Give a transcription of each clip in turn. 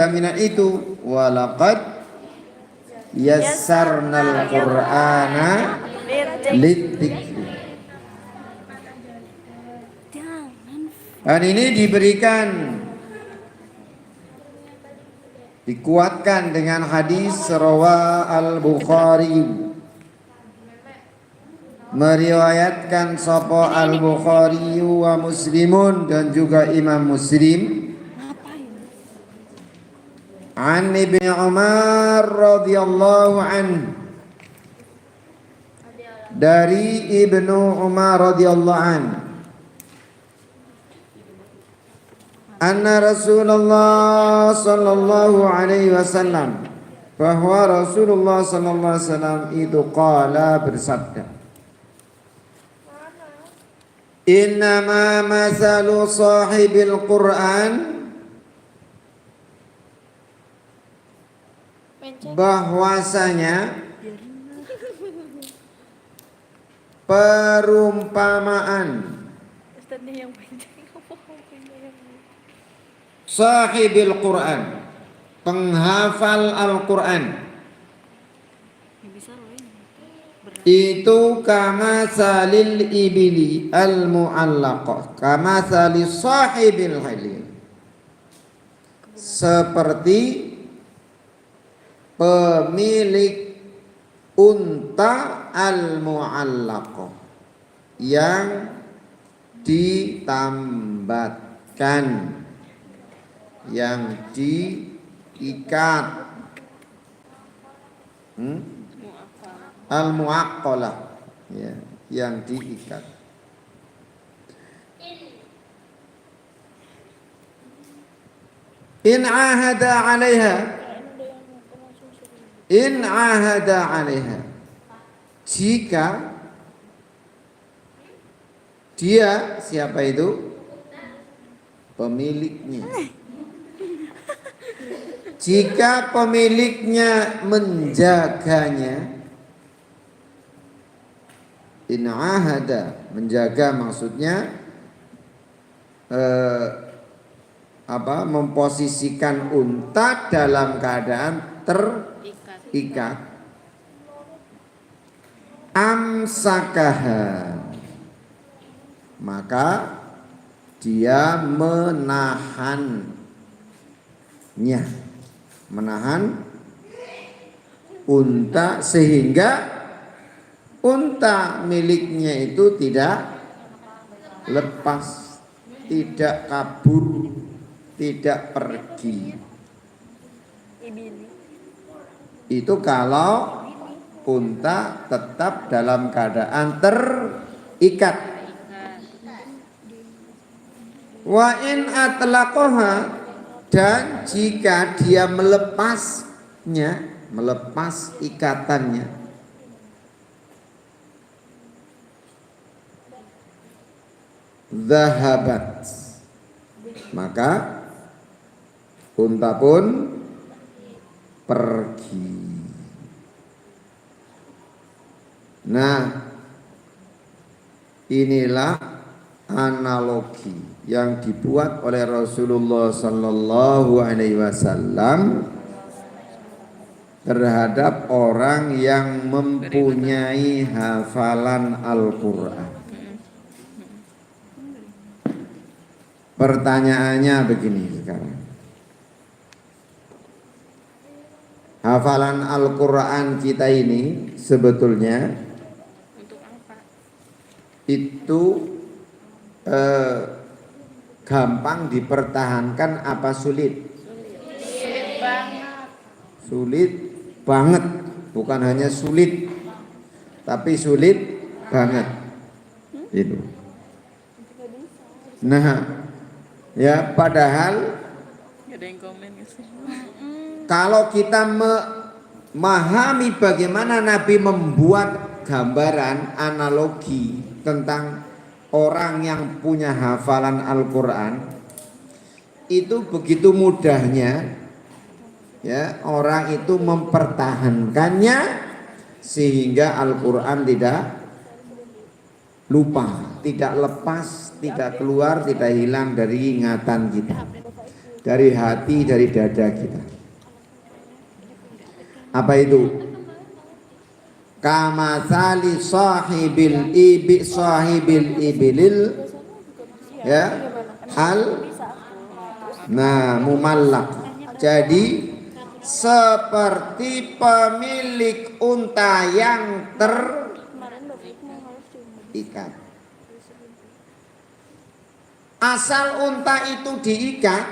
jaminan itu walaqad yassarnal qur'ana lidzikri. Dan ini dikuatkan dengan hadis rawa al-Bukhari, meriwayatkan sapa al-Bukhari wa Muslimun, dan juga Imam Muslim, an Ibnu Umar radhiyallahu anhu, dari Ibnu Umar radhiyallahu anhu, anna Rasulullah sallallahu alaihi wasallam, bahwa Rasulullah sallallahu alaihi wasallam itu qala, bersabda, innama masalu sahibil Qur'an, bahwasanya perumpamaan sahibil Quran, penghafal Al-Quran, itu kama salil ibili al-mu'allaqah, kama salil sahibil halil, seperti pemilik unta al-mu'allaqah, yang ditambatkan, yang diikat, al-mu'aqqalah, ya, yang diikat. In ahada 'alaiha, in ahada 'alaiha, jika dia, siapa itu? Pemiliknya. Jika pemiliknya menjaganya, in ahada, menjaga maksudnya memposisikan unta dalam keadaan terikat, amsakaha, maka dia menahan unta, sehingga unta miliknya itu tidak lepas, tidak kabur, tidak pergi. Itu kalau unta tetap dalam keadaan terikat. Wa in atlaqaha, dan jika dia melepasnya, melepas ikatannya, zahabat, maka unta pun pergi. Nah, inilah analogi yang dibuat oleh Rasulullah sallallahu alaihi wasallam terhadap orang yang mempunyai hafalan Al-Qur'an. Pertanyaannya begini sekarang. Hafalan Al-Qur'an kita ini sebetulnya itu gampang dipertahankan apa sulit? Sulit banget. Bukan hanya sulit, tapi sulit banget. Itu. Nah, ya, padahal kalau kita memahami bagaimana Nabi membuat gambaran analogi tentang orang yang punya hafalan Al-Quran, itu begitu mudahnya, ya, orang itu mempertahankannya sehingga Al-Quran tidak lupa, tidak lepas, tidak keluar, tidak hilang dari ingatan kita. dari hati, dari dada kita. Apa itu? Kamatsali sahibil ibilil ya mumallak. Jadi seperti pemilik unta yang terikat. Asal unta itu diikat,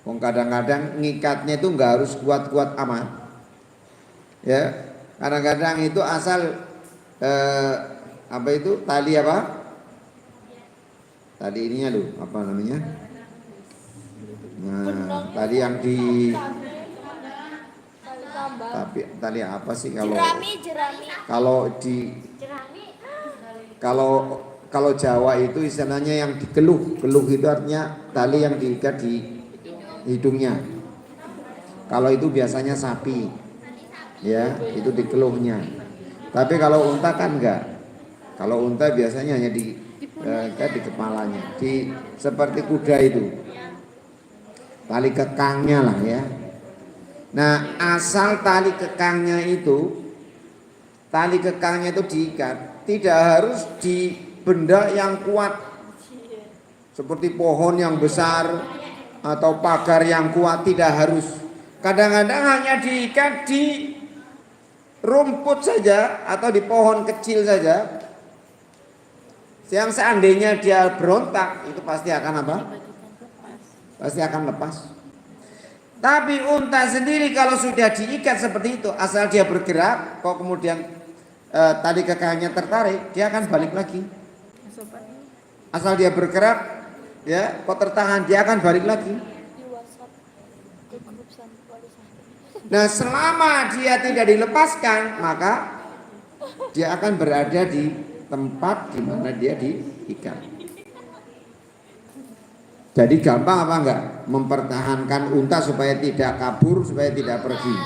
kadang-kadang ngikatnya itu nggak harus kuat-kuat amat, ya. Kadang-kadang itu asal apa itu tali apa? Tali ininya loh, apa namanya? Nah, tali yang di tapi tali apa sih kalau Jawa itu istilahnya yang dikeluh. Keluh itu artinya tali yang diikat di hidungnya. Kalau itu biasanya sapi, ya itu di keluhnya. Tapi kalau unta kan enggak. Kalau unta biasanya hanya di kepalanya, seperti kuda itu. Tali kekangnya lah ya. Nah, asal tali kekangnya itu diikat, tidak harus di benda yang kuat seperti pohon yang besar atau pagar yang kuat, tidak harus. Kadang-kadang hanya diikat di rumput saja atau di pohon kecil saja. Yang seandainya dia berontak, itu pasti akan apa? Pasti akan lepas. Tapi unta sendiri kalau sudah diikat seperti itu, asal dia bergerak, kok kemudian tali kekangnya tertarik, dia akan balik lagi. Asal dia bergerak, ya, kok tertahan, dia akan balik lagi. Nah, selama dia tidak dilepaskan, maka dia akan berada di tempat di mana dia diikat. Jadi gampang apa enggak mempertahankan unta supaya tidak kabur, supaya tidak pergi?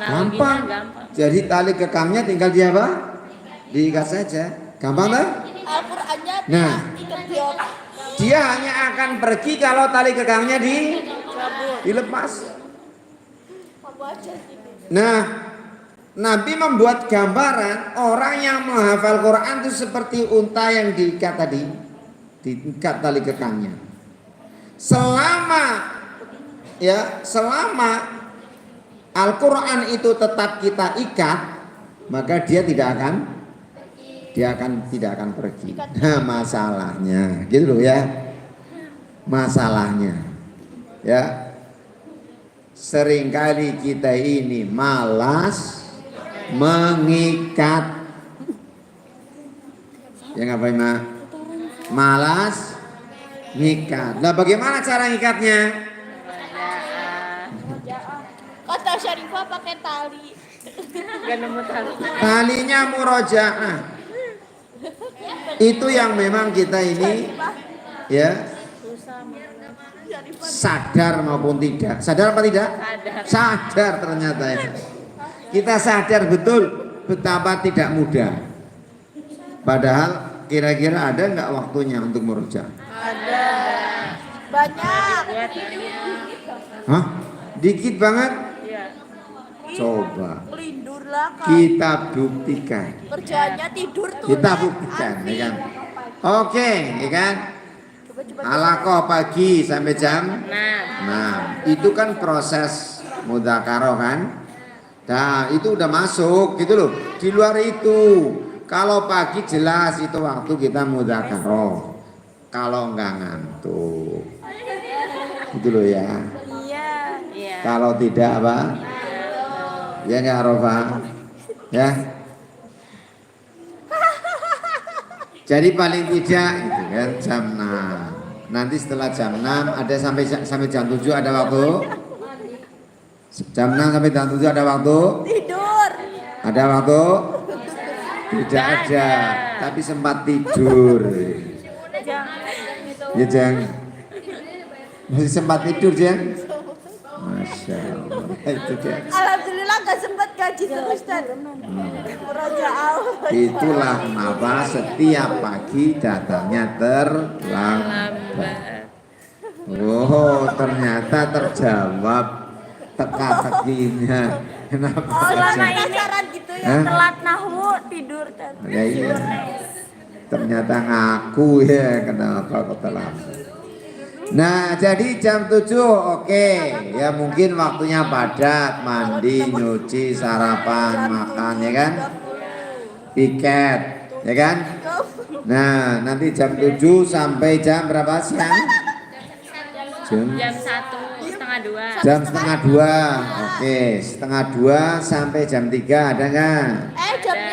Gampang. Jadi tali kekangnya tinggal dia apa? Diikat saja. Gampang kan? Nah, dia hanya akan pergi kalau tali kekangnya dilepas. Nah, Nabi membuat gambaran orang yang menghafal Quran itu seperti unta yang diikat tadi, diikat tali kekangnya. Selama Al-Quran itu tetap kita ikat, maka dia tidak akan pergi. Nah, masalahnya gitu loh ya. Masalahnya ya, seringkali kita ini malas mengikat. Ya ngapain mak? Malas ngikat. Nah, bagaimana cara ngikatnya? Kata Syarifah pakai tali. Gak nemu tali. Talinya murojaah. Itu yang memang kita ini ya sadar maupun tidak. Sadar apa tidak? Sadar ternyata itu. Kita sadar betul betapa tidak mudah. Padahal kira-kira ada nggak waktunya untuk merujuk? Ada. Banyak. Hah? Dikit banget? Coba kita buktikan. Kerjanya tidur tuh. Kita buktikan, ya kan? Oke, ya kan? Alakoh pagi sampai jam 6. Itu kan proses mudzakarah kan? Nah, itu udah masuk gitu loh. Di luar itu, kalau pagi jelas itu waktu kita mudzakarah. Kalau enggak ngantuk, gitu loh ya. Iya. Kalau tidak apa? Ya nggak Arafah, ya. Jadi paling tidak itu kan jam 6. Nanti setelah jam 6 ada sampai jam 7 ada waktu. Jam 6 sampai jam 7 ada waktu. Tidur. Ada waktu? Tidak ada, tapi sempat tidur. Ya Jeng. Masih sempat tidur Jeng? Masya Allah. Itu dia. Alhamdulillah gak sempat gaji terus dan Itulah kenapa setiap pagi datangnya terlambat. Oh, ternyata terjawab teka-tekinya. Kenapa? Selama ini Penasaran gitu ya. Hah? telat nahu tidur dan Ya iya. Ternyata ngaku ya, kenapa kok telat. Nah, jadi jam 7 oke. Ya mungkin waktunya padat, mandi, nyuci, sarapan, makan ya kan? Piket, ya kan? Nah, nanti jam 7 sampai jam berapa siang? jam 1:30. Jam setengah 2. Oke, setengah 2 sampai jam 3 ada nggak?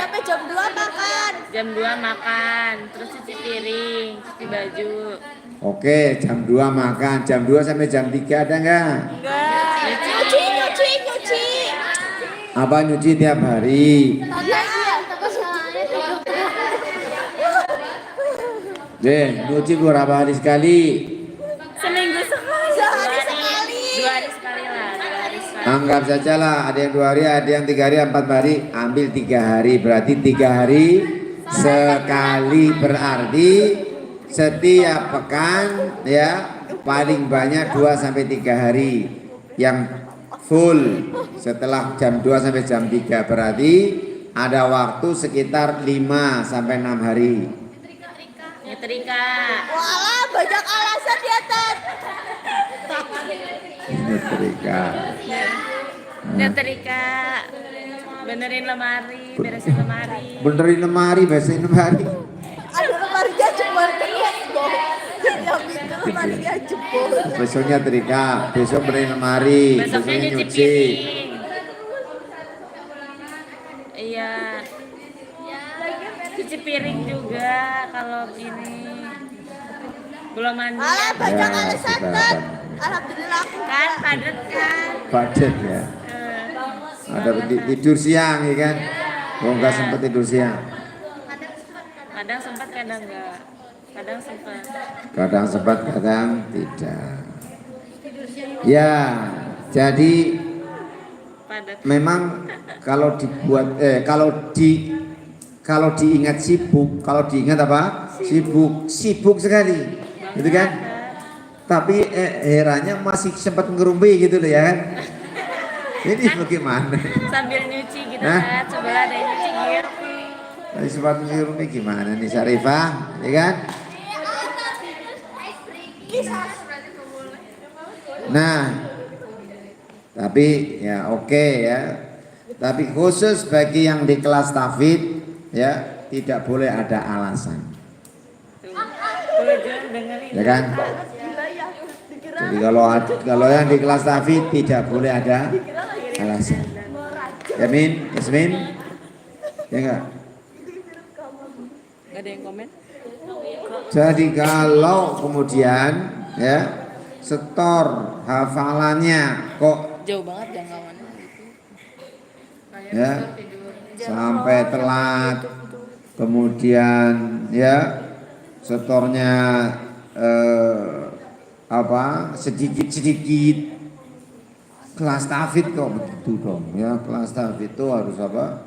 Sampai jam 2 makan. Jam 2 makan, terus cuci piring, cuci baju. Oke, jam 2 makan, jam 2 sampai jam 3 ada nggak? Nyuci. Apa nyuci tiap hari? Deh, nyuci berapa hari sekali? Seminggu sekali. Sehari sekali. 2 hari sekali lah, 2 hari sekali. Anggap saja lah, ada yang 2 hari, ada yang 3 hari, 4 hari, ambil 3 hari, berarti 3 hari sekali, berarti setiap pekan ya paling banyak 2 sampai 3 hari yang full setelah jam 2 sampai jam 3, berarti ada waktu sekitar 5 sampai 6 hari. Nyetrika. Walah, banyak alasan ya, Tan. Nyetrika. Nyetrika. Benerin lemari, beresin lemari. Benerin lemari, beresin lemari. Aduh, lemarinya jebol terus, Boy. Yang itu lemarinya jebol. Besoknya nyetrika, besok benerin lemari, Besoknya besoknya nyuci nyuci. piring. Iya. Cuci piring juga kalau ini belum mandi. Alah, banyak Ya, alasan, kita Tan. akan- Alhamdulillah aku Kan padat kan. Budget ya. Ada tidur siang ya kan? Oh nggak sempet tidur siang. Kadang sempat, kadang enggak. Kadang sempat. Kadang sempat, kadang tidak. Ya, jadi Padat. memang kalau dibuat kalau diingat sibuk, kalau diingat apa? Sibuk sekali, gitu kan? Tapi herannya masih sempat ngerumpi gitu loh ya kan? Ini bagaimana? Sambil nyuci gitu Hah? kan, sebelah ada yang nyuci gitu. Masih sempat ngerumpi gimana nih Syarifah, ya kan? Nah, tapi ya oke ya. Tapi khusus bagi yang di kelas tafid ya tidak boleh ada alasan, Tuh, Jun, dengerin. ya kan? Jadi kalau yang di kelas tafid tidak boleh ada alasan. Yamin, Yasmin, ya enggak? Gak ada yang komen? Jadi kalau kemudian ya setor hafalannya kok Jauh banget jangkauannya. ya sampai telat, kemudian ya setornya sedikit kelas tafid kok begitu dong ya. Kelas tafid itu harus apa,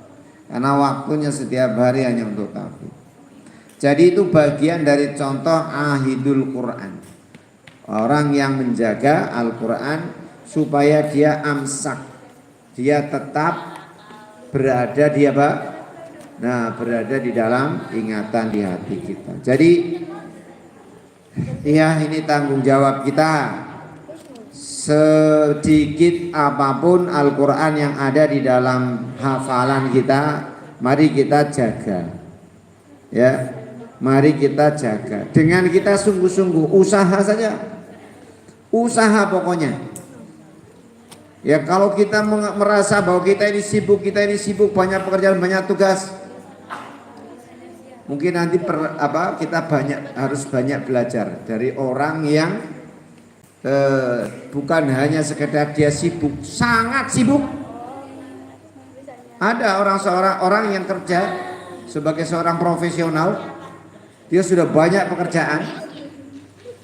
karena waktunya setiap hari hanya untuk tafid. Jadi itu bagian dari contoh ahidul Quran, orang yang menjaga Al-Quran supaya dia amsak, dia tetap berada di apa? Nah, berada di dalam ingatan di hati kita. Jadi ya ini tanggung jawab kita. Sedikit apapun Al-Quran yang ada di dalam hafalan kita, mari kita jaga. Ya, mari kita jaga. Dengan kita sungguh-sungguh usaha saja. Usaha pokoknya. Ya kalau kita merasa bahwa kita ini sibuk, banyak pekerjaan, banyak tugas, mungkin nanti kita harus banyak belajar dari orang yang bukan hanya sekedar dia sibuk, sangat sibuk. Ada orang yang kerja sebagai seorang profesional, dia sudah banyak pekerjaan,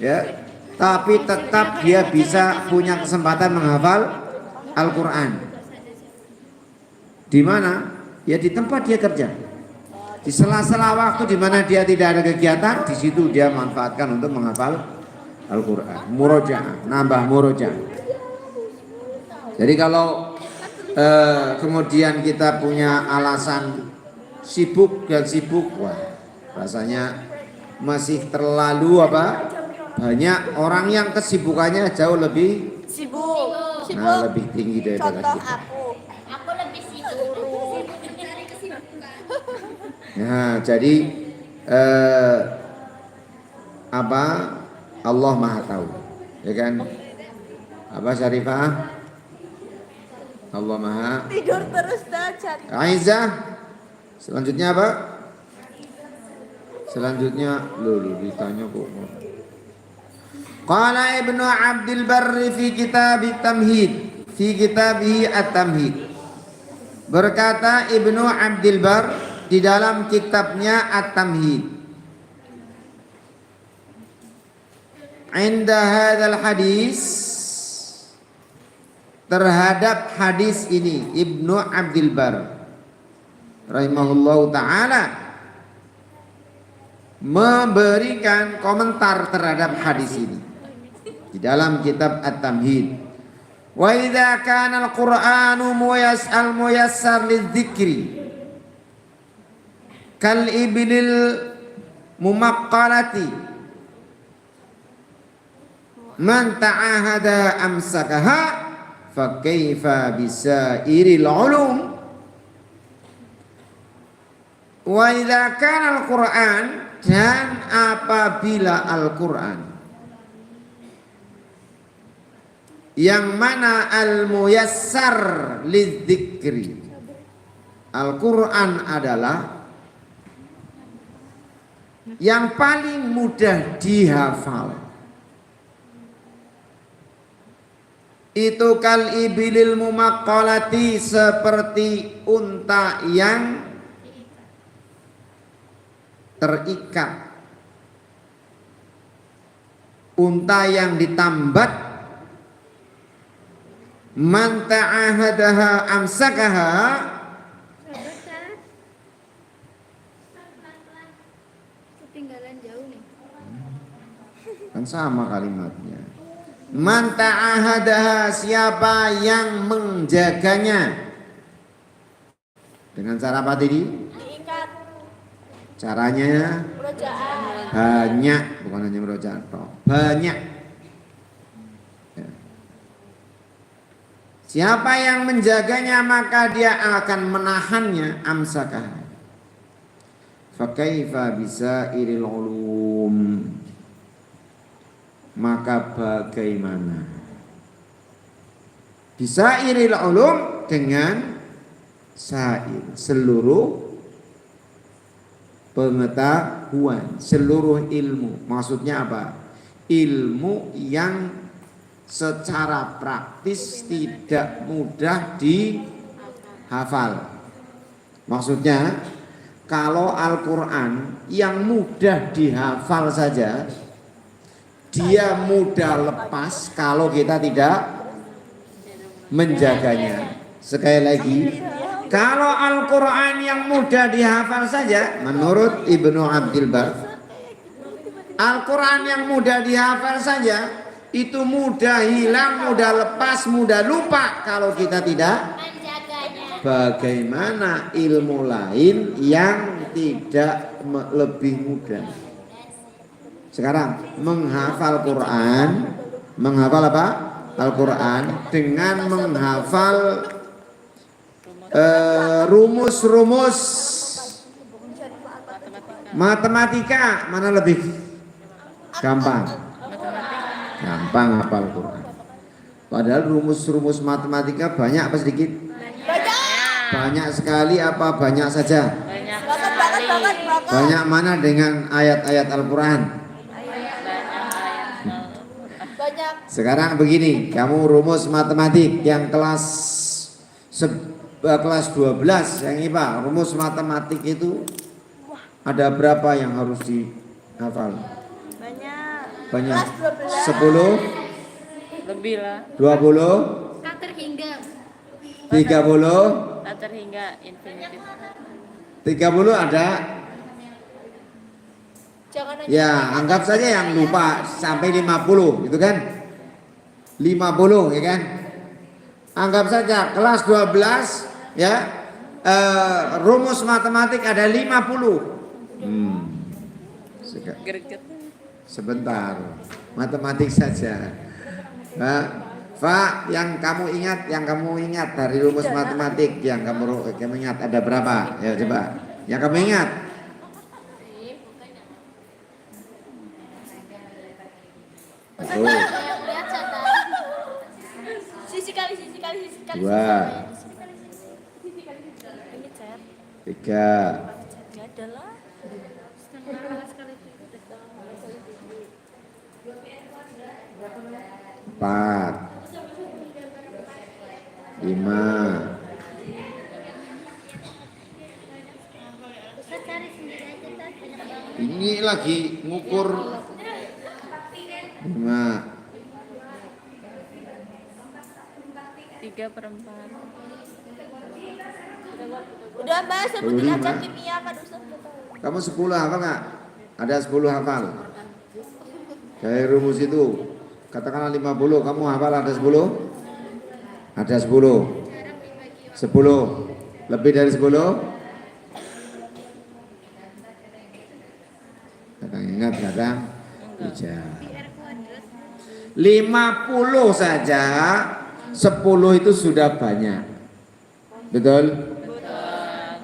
ya, tapi tetap dia bisa punya kesempatan menghafal Al-Quran. Di mana? Ya di tempat dia kerja. Di sela-sela waktu di mana dia tidak ada kegiatan, di situ dia manfaatkan untuk menghafal Al-Quran. Murojaah, nambah murojaah. Jadi kalau kemudian kita punya alasan sibuk dan sibuk, wah rasanya masih terlalu banyak orang yang kesibukannya jauh lebih Sibuk. lebih tinggi daripada Contoh kita. aku lebih sibuk. Nah, jadi Allah Maha tahu, ya kan? Apa Syarifah? Allah Maha Tidur terus dah cari. Aizah. Selanjutnya apa? Selanjutnya lu ditanya kok. Qala Ibnu Abdul Barri fi kitab Tamhid, fi kitabih At-Tamhid. Berkata Ibnu Abdul Bar di dalam kitabnya At-Tamhid. Inda hadzal hadis, terhadap hadis ini Ibnu Abdul Bar rahimahullahu taala memberikan komentar terhadap hadis ini di dalam kitab At-Tamhid. Wa idza kana al-Qur'anu muyassar lidzikri kal ibilil mumaqqalati man ta'ahada amsakaha fa kaifa bisairil ulum. Wa idza kana al-Qur'an, dan apabila Al-Qur'an yang mana al-muyassar lidzikri, Al-Qur'an adalah yang paling mudah dihafal. Itu kal ibilil mumaqqalati, seperti unta yang terikat, unta yang ditambat. Man ta'ahadaha amsakaha, ketinggalan jauh nih. kan sama kalimatnya. Man ta'ahadaha, siapa yang menjaganya. Dengan cara apa tadi? Diikat. Caranya Murojaah. banyak, bukan hanya merojaah, banyak. Ya. Siapa yang menjaganya maka dia akan menahannya, amsakah. Fa kaifa bisairil ulum, maka bagaimana bisairil ulum, dengan sair, seluruh pengetahuan, seluruh ilmu. Maksudnya apa? Ilmu yang secara praktis tidak mudah dihafal. Maksudnya kalau Al-Quran yang mudah dihafal saja, dia mudah lepas kalau kita tidak menjaganya. Sekali lagi, kalau Al-Quran yang mudah dihafal saja, menurut Ibnu Abdul Bar, Al-Quran yang mudah dihafal saja itu mudah hilang, mudah lepas, mudah lupa kalau kita tidak Menjaganya. bagaimana ilmu lain yang tidak lebih mudah. Sekarang menghafal Quran, menghafal apa? Al-Quran dengan menghafal rumus-rumus matematika, mana lebih gampang? Gampang hafal Quran. Padahal rumus-rumus matematika banyak apa sedikit? Banyak sekali apa banyak saja? Banyak Banget. Banyak mana dengan ayat-ayat Al-Quran? Banyak. Sekarang begini, kamu rumus matematik yang kelas 12 yang IPA, rumus matematik itu ada berapa yang harus dihafal? Banyak. 10, lebih lah, 20, Tak terhingga. 30, tak terhingga infinitif. 30 ada Jangan aja. Ya, anggap saja yang lupa sampai 50, gitu kan? 50, ya kan? Anggap saja kelas 12, ya, rumus matematik ada 50. Greget. Sebentar, matematik saja. Pak, yang kamu ingat dari rumus matematik yang kamu ingat ada berapa? Ya coba, yang kamu ingat. Betul. Lihat catatan. Sisi kali. Dua. Ini cat. 3. Gak ada lah. Empat. 5. Ustaz cari sendiri aja Ustaz. Banyak banget. Ini lagi ngukur 5. 3/4. Udah Mbak, sebutin 25. aja kimia kan Ustaz udah tahu. Kamu 10 hafal nggak? Ada 10 hafal. Dari rumus itu, katakanlah 50, kamu hafal ada 10? Ada 10. 10. Lebih dari 10? Kadang ingat, kadang tidak. 50 saja, 10 itu sudah banyak. Betul?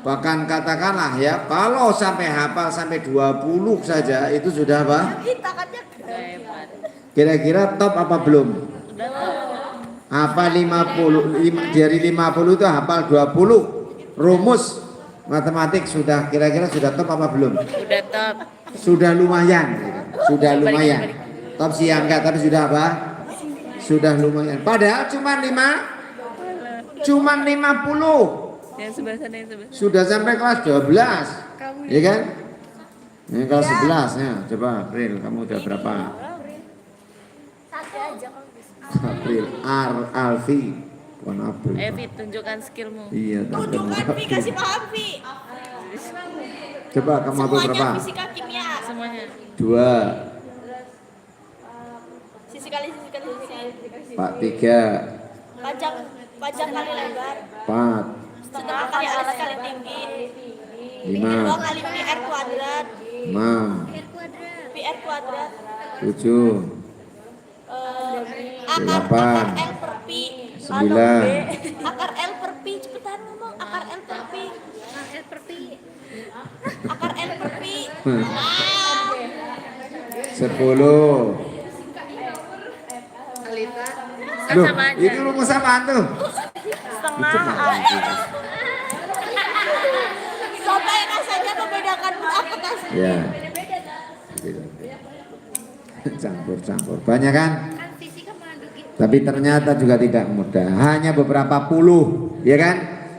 Bahkan katakanlah ya, kalau sampai hafal sampai 20 saja itu sudah apa? Tangannya Hebat. Kira-kira top apa belum? Udah tahu. Hafal 50, dari 50 itu hafal 20 rumus matematik sudah kira-kira sudah top apa belum? Udah top. Sudah lumayan, gitu. Sudah lumayan. Top sih enggak, tapi sudah apa? Sudah lumayan. Padahal cuma 50. Yang sebelah sana, yang sebelah. Sudah sampai kelas 12. Iya kan? Ini kelas 11 ya. Coba April, kamu udah berapa? satu aja kalau bisa. April, Alfi, bukan April. Fit, tunjukkan skillmu. Iya, Tunjukkan Pi, kasih paham Pi. Coba kamu hafal berapa? Semuanya fisika kimia. Semuanya. 2, Sisi kali. Pak 3, Panjang kali lebar. 4, Setengah kali alas kali tinggi. 5, 2 kali pi r kuadrat. 6, Pi r kuadrat. 7, Akar L per pi. 9, Akar L per pi. Cepetan ngomong. Akar L per pi. Akar L per pi. 10. Kan Loh, sama aja. itu rumus apaan tuh? Setengah AL. Sampai rasanya membedakan apa kasih. Ya. Campur-campur. Banyak kan? Tapi ternyata juga tidak mudah. Hanya beberapa puluh, ya kan?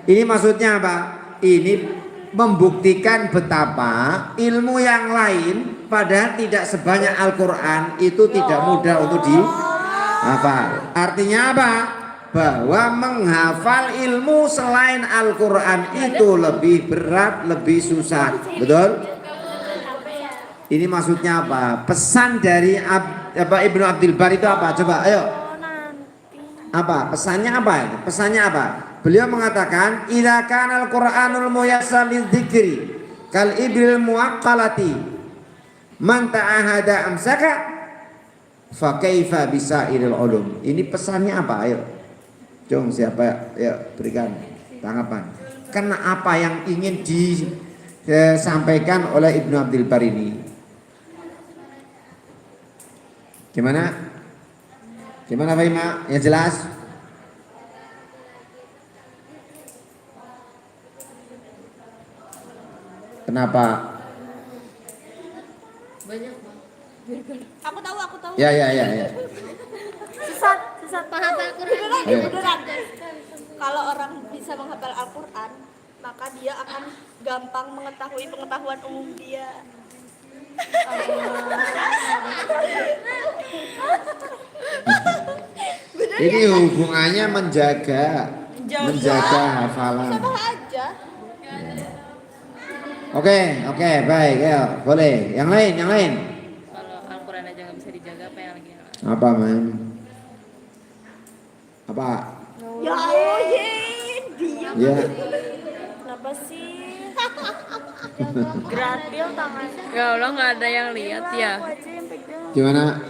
Ini maksudnya apa? Ini membuktikan betapa ilmu yang lain padahal tidak sebanyak Al-Quran itu tidak mudah untuk dihafal. Artinya apa? Bahwa menghafal ilmu selain Al-Quran itu lebih berat, lebih susah. Betul? Ini maksudnya apa? Pesan dari Ibnu Abdul Bar itu apa? Coba ayo. Apa? Pesannya apa? Pesannya apa? Beliau mengatakan, "Idza kana al-Qur'anul muyassar lidzikri kal ibril muaqqalati man ta'ahada amsaka fa kaifa bisairil ulum." Ini pesannya apa? Ayo. Jom siapa ya berikan tanggapan. Karena apa yang ingin disampaikan oleh Ibnu Abdul Bar ini? Gimana? Gimana Pak Ima? Yang jelas? Kenapa? Aku tahu. Ya. Sesat paham Al-Quran. Ayo. Beneran. Kalau orang bisa menghafal Al-Quran, maka dia akan gampang mengetahui pengetahuan umum dia. Ini hubungannya menjaga hafalan. Sama aja. Oke, baik ya, boleh. Yang lain. Kalau Al-Quran aja nggak bisa dijaga, apa yang lagi yang lain? Apa man? Apa? Ya Allah, Yen, diam. Ya. Kenapa sih? Gratil tangannya. Ya Allah, nggak ada yang lihat ya. Aku aja yang pegang. Gimana?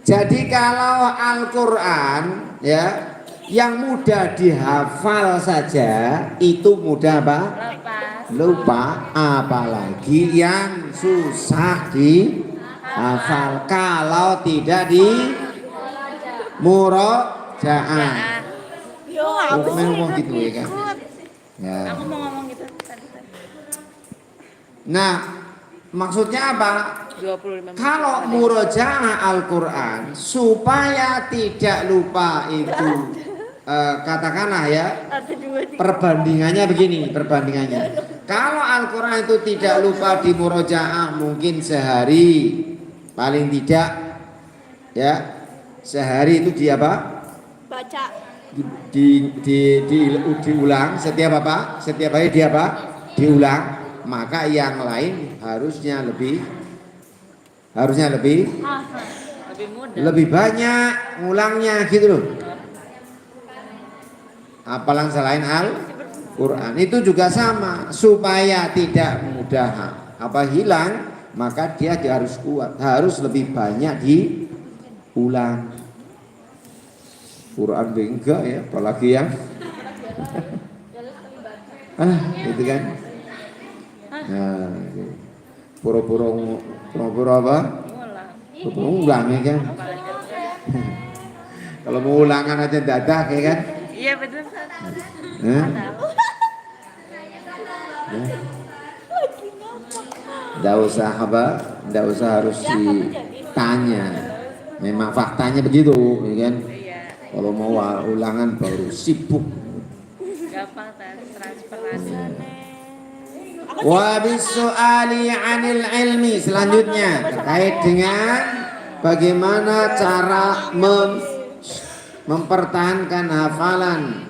Jadi kalau Al-Quran ya yang mudah dihafal saja itu mudah apa? Lepas. Lupa, apalagi yang susah dihafal kalau tidak di murojaah. Yo, Aku main ngomong gitu ya kan? Ya. Aku mau ngomong gitu tadi. Nah, maksudnya apa? 25 menit. Kalau murojaah Al-Quran supaya tidak lupa itu katakanlah ya ada 2, 3. perbandingannya begini kalau Al-Quran itu tidak lupa di murojaah mungkin sehari paling tidak ya sehari itu di apa Baca. diulang setiap hari dia apa diulang maka yang lain harusnya lebih Lebih mudah. lebih banyak ngulangnya gitu loh. Apalan selain Al-Quran itu juga sama supaya tidak mudah hilang maka dia harus kuat harus lebih banyak diulang. Quran enggak ya apalagi yang itu kan nah pura-pura apa ulang ya kan kalau mau ulangan aja dadah ya kan Iya betul. Nggak usah nggak usah harus ditanya memang faktanya begitu ya kan Iya. kalau mau ulangan baru sibuk. Gampang transferasi. Wa bisu'ali 'anil ilmi selanjutnya terkait dengan bagaimana cara mempertahankan hafalan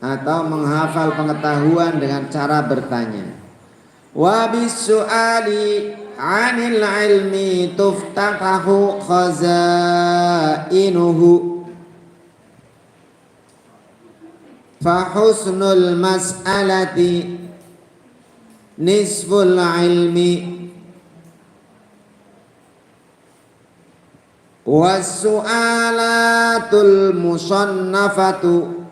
atau menghafal pengetahuan dengan cara bertanya. Wa bisu'ali 'anil ilmi tuftatahu khazainuhu fa husnul mas'alati nisful ilmi wassu'alatul musannafatu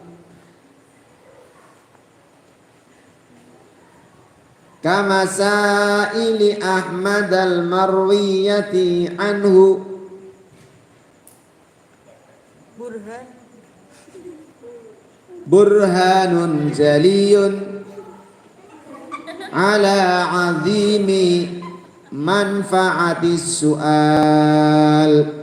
kama sa'ili Ahmad al-marwiyati anhu burhanun jaliyun ala azimi manfaatis su'al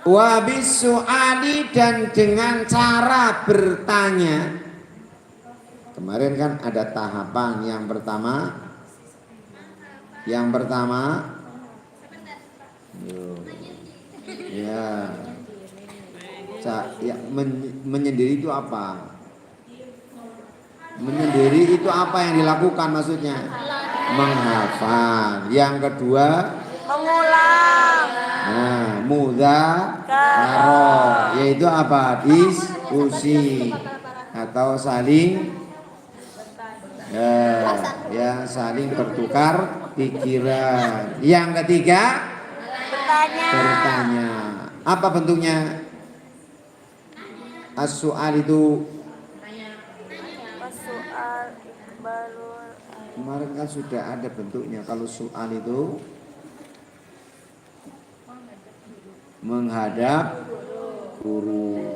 wa bisu'ali dan dengan cara bertanya. Kemarin kan ada tahapan yang pertama ya menyendiri itu apa? Menyendiri itu apa yang dilakukan maksudnya? Menghafal. Yang kedua Mengulang. nah, mudzakarah yaitu apa? Diskusi atau saling saling bertukar pikiran. Yang ketiga bertanya. Apa bentuknya? As-su'al itu kemarin kan sudah ada bentuknya. Kalau soal itu menghadap guru,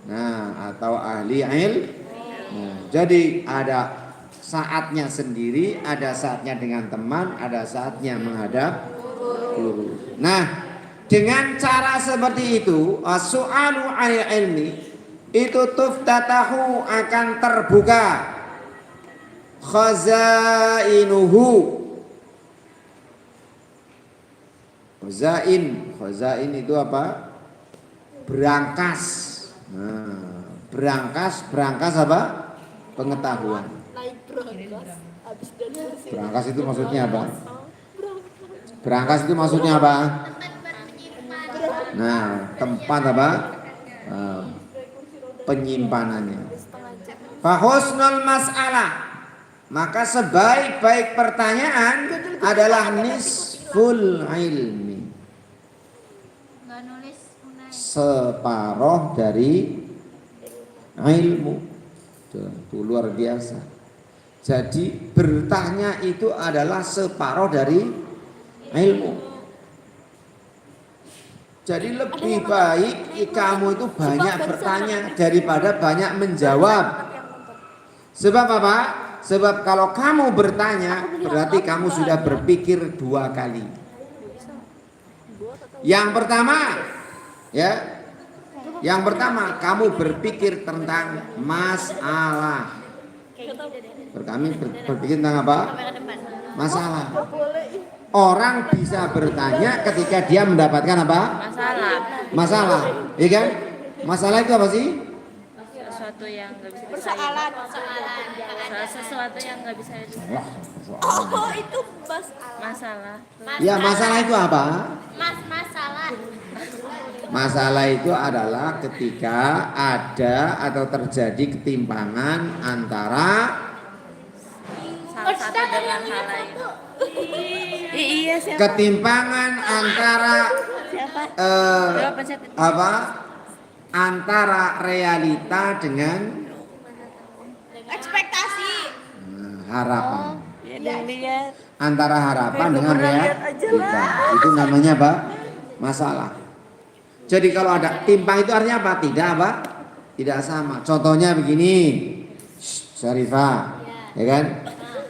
nah atau ahli ilmu. Jadi ada saatnya sendiri, ada saatnya dengan teman, ada saatnya menghadap guru. Nah, dengan cara seperti itu, as-su'alu 'anil ilmi itu tuftatahu akan terbuka khazainuhu. Khazain itu apa? Berangkas. Nah, Berangkas apa? Pengetahuan. Naik berangkas. Habis dari hasil. Berangkas itu maksudnya apa? Berangkas itu maksudnya apa? Nah, tempat apa? Penyimpanannya. Fahusnul mas'alah. Maka sebaik-baik pertanyaan adalah nisful ilmi. Separoh dari ilmu. Itu luar biasa. Jadi bertanya itu adalah separoh dari ilmu. Jadi lebih baik kamu itu banyak bertanya daripada banyak menjawab. Sebab apa? Sebab kalau kamu bertanya berarti kamu sudah berpikir 2 kali. Yang pertama, ya, yang pertama kamu berpikir tentang masalah. Kami berpikir tentang apa? Masalah. Orang bisa bertanya ketika dia mendapatkan apa? Masalah, iya kan? Masalah itu apa sih? Sesuatu yang nggak bisa Persoalan. sesuatu yang nggak bisa Oh, itu masalah. Ya, masalah itu apa? masalah. Masalah itu adalah ketika ada atau terjadi ketimpangan antara Salah satu dengan hal lain. Iya siapa? ketimpangan antara apa? Antara realita dengan Ekspektasi. harapan. Ya dan lihat. Antara harapan dengan realita. Itu namanya apa? Masalah. Jadi kalau ada timpang itu artinya apa? Tidak apa? Tidak sama. Contohnya begini, Syarifah, ya kan?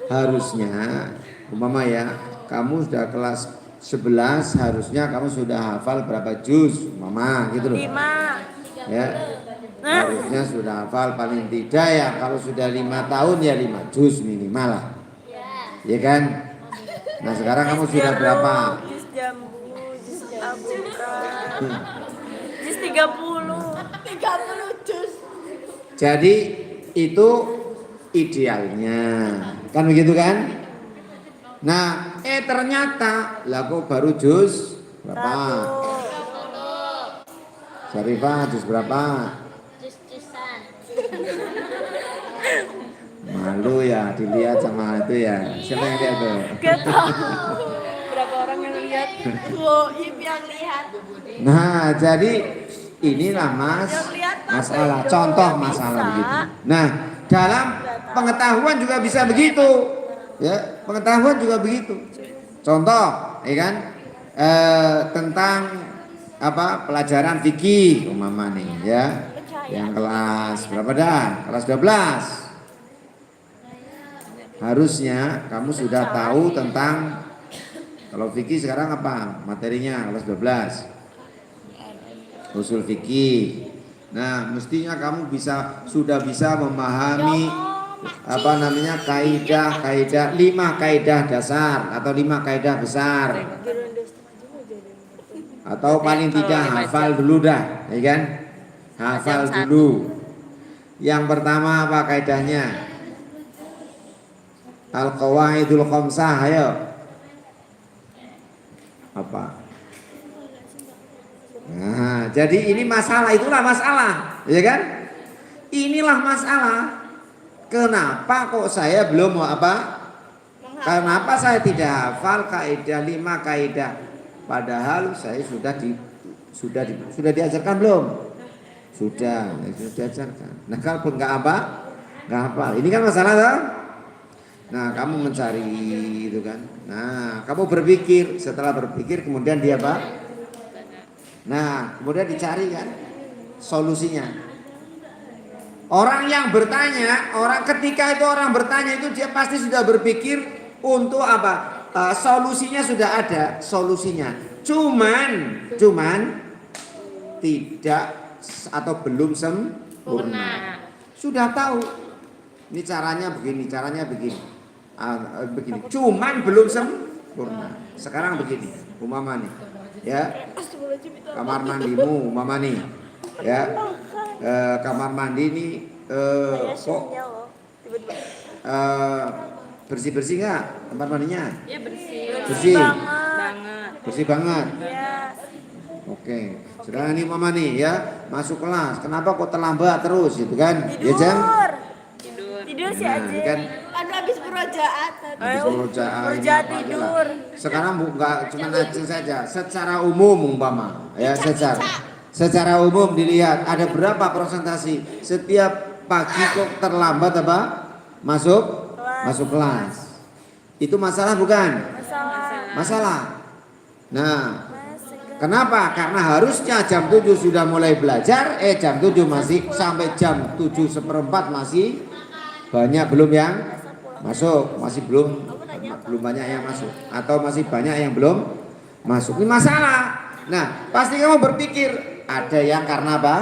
Harusnya, umpama ya, kamu sudah kelas 11, harusnya kamu sudah hafal berapa juz, umpama gitu loh. 5. Ya, harusnya sudah hafal paling tidak ya, kalau sudah 5 tahun ya 5 juz minimal lah. Ya kan? Nah sekarang kamu sudah berapa? Jus jambu, jus abuka, jus 30 jus. Jadi itu idealnya, kan begitu kan? Nah, ternyata lah kok baru juz berapa? Syarifah juz berapa? Jus-jusan. Malu ya dilihat sama itu ya. Siapa yang lihat tuh? Gak tahu berapa orang yang lihat. Goib yang lihat. Nah, jadi inilah masalah. Contoh masalah begitu. Nah, dalam pengetahuan juga bisa begitu. Ya, pengetahuan juga begitu. Contoh, ya kan? Tentang apa? Pelajaran fikih umpama nih, ya. Yang kelas berapa dah? Kelas 12. Harusnya kamu sudah tahu tentang, kalau fikih sekarang apa? Materinya kelas 12. Usul fikih. Nah, mestinya kamu sudah bisa memahami apa namanya kaidah 5 kaidah dasar atau 5 kaidah besar. Atau paling tidak hafal dulu dah, ya kan? Hafal dulu. Yang pertama apa kaidahnya? Al-qawaidul khamsah, ayo. Apa? Nah, jadi ini masalah, itulah masalah, ya kan? Inilah masalah. Kenapa kok saya belum mau apa? Kenapa saya tidak hafal kaidah 5 kaidah? Padahal saya sudah diajarkan belum? Sudah diajarkan. Nah, kalau pun nggak apa? Nggak hafal. Ini kan masalah toh? Nah, kamu mencari itu kan. Nah, kamu berpikir, setelah berpikir kemudian dia apa? Nah, kemudian dicari kan solusinya. Orang yang bertanya, ketika itu orang bertanya itu dia pasti sudah berpikir untuk apa? Solusinya sudah ada, solusinya. Cuman tidak atau belum sempurna. Sudah tahu. Ini caranya begini, caranya begini. Begini. Cuman belum sempurna. Sekarang begini, umpama nih. Ya. Kamar mandimu umpama nih. Ya. kamar mandi ini kok loh. Tiba-tiba. bersih-bersih nggak kamar mandinya? Ya bersih. Bersih. Banget. Bersih banget. Iya. Oke. Sekarang ini mama nih ya masuk kelas. Kenapa kok terlambat terus gitu kan? Ya Jam? Tidur. Tidur sih Nah, aja. kan Anu habis murojaat. habis pekerjaan, Murojaat apa aja tidur. lah. Sekarang nggak cuma Aceh saja, secara umum umpama ya secara umum dilihat ada berapa persentase setiap pagi kok terlambat apa masuk kelas. Itu masalah bukan? Masalah. Nah, kenapa? Karena harusnya jam 7 sudah mulai belajar, jam 7 masih sampai jam 7:15 masih banyak belum yang masuk, masih belum banyak yang masuk atau masih banyak yang belum masuk. Ini masalah. Nah, pasti kamu berpikir ada yang karena apa?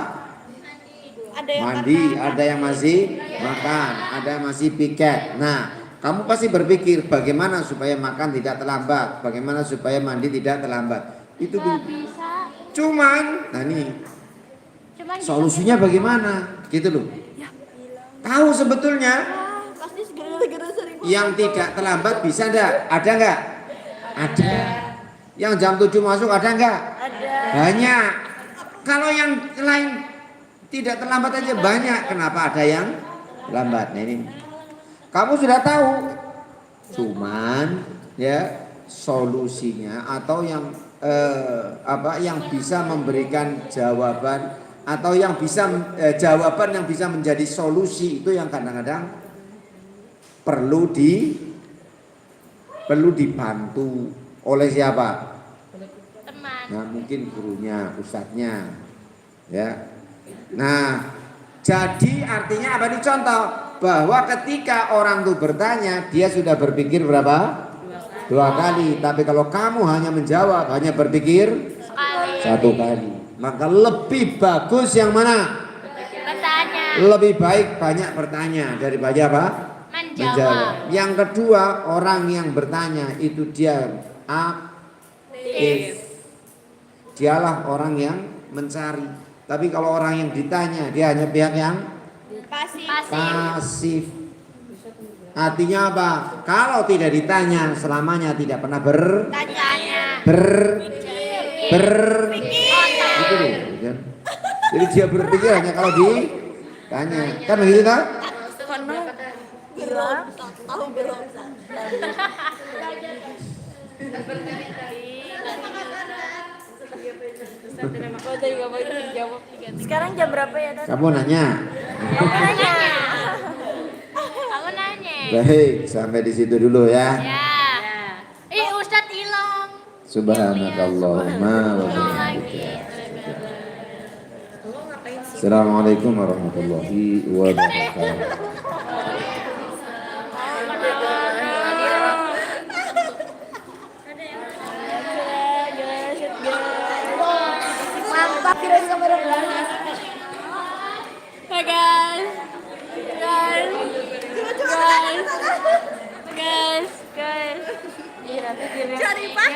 Ada yang Mandi, ada yang masih makan, ada yang masih piket. Nah, kamu pasti berpikir bagaimana supaya makan tidak terlambat, bagaimana supaya mandi tidak terlambat. Itu dulu. Bisa. Cuman, nah ini Cuman solusinya bagaimana? Gitu loh. Tahu sebetulnya pasti segera-segera sering yang tidak terlambat bisa enggak? Ada enggak? Ada. Yang jam 7 masuk ada enggak? Ada. Banyak. Kalau yang lain tidak terlambat aja banyak. Kenapa ada yang lambat? Nah ini kamu sudah tahu. Cuman ya solusinya atau yang yang bisa memberikan jawaban atau yang bisa jawaban yang bisa menjadi solusi itu yang kadang-kadang perlu dibantu oleh siapa? teman. Nah, mungkin gurunya, ustadznya, ya. Nah, jadi artinya apa nih contoh? Bahwa ketika orang tuh bertanya, dia sudah berpikir berapa? 2 kali. Tapi kalau kamu hanya menjawab, hanya berpikir Sekali. 1 kali, maka lebih bagus yang mana? Bertanya. Lebih baik banyak bertanya daripada apa? Menjawab. Yang kedua, orang yang bertanya itu dia aktif. Dialah orang yang mencari. Tapi kalau orang yang ditanya, dia hanya pihak yang pasif. pasif. Artinya apa? Kalau tidak ditanya, selamanya tidak pernah Tanya. gitu loh, kan? Jadi dia berpikir hanya kalau ditanya. Kan begitu kan? Berontak. Tahu berontak. Sekarang jam berapa ya, Don? Kamu nanya. Aku nanya. Baik, sampai di situ dulu ya. Ya. Ustadz hilang. Subhanakallahumma wa bihamdika. Assalamualaikum warahmatullahi wabarakatuh. Mantap kirain kamera belakang. Hai guys. Guys. Iya, nanti dilihat. Cari pak.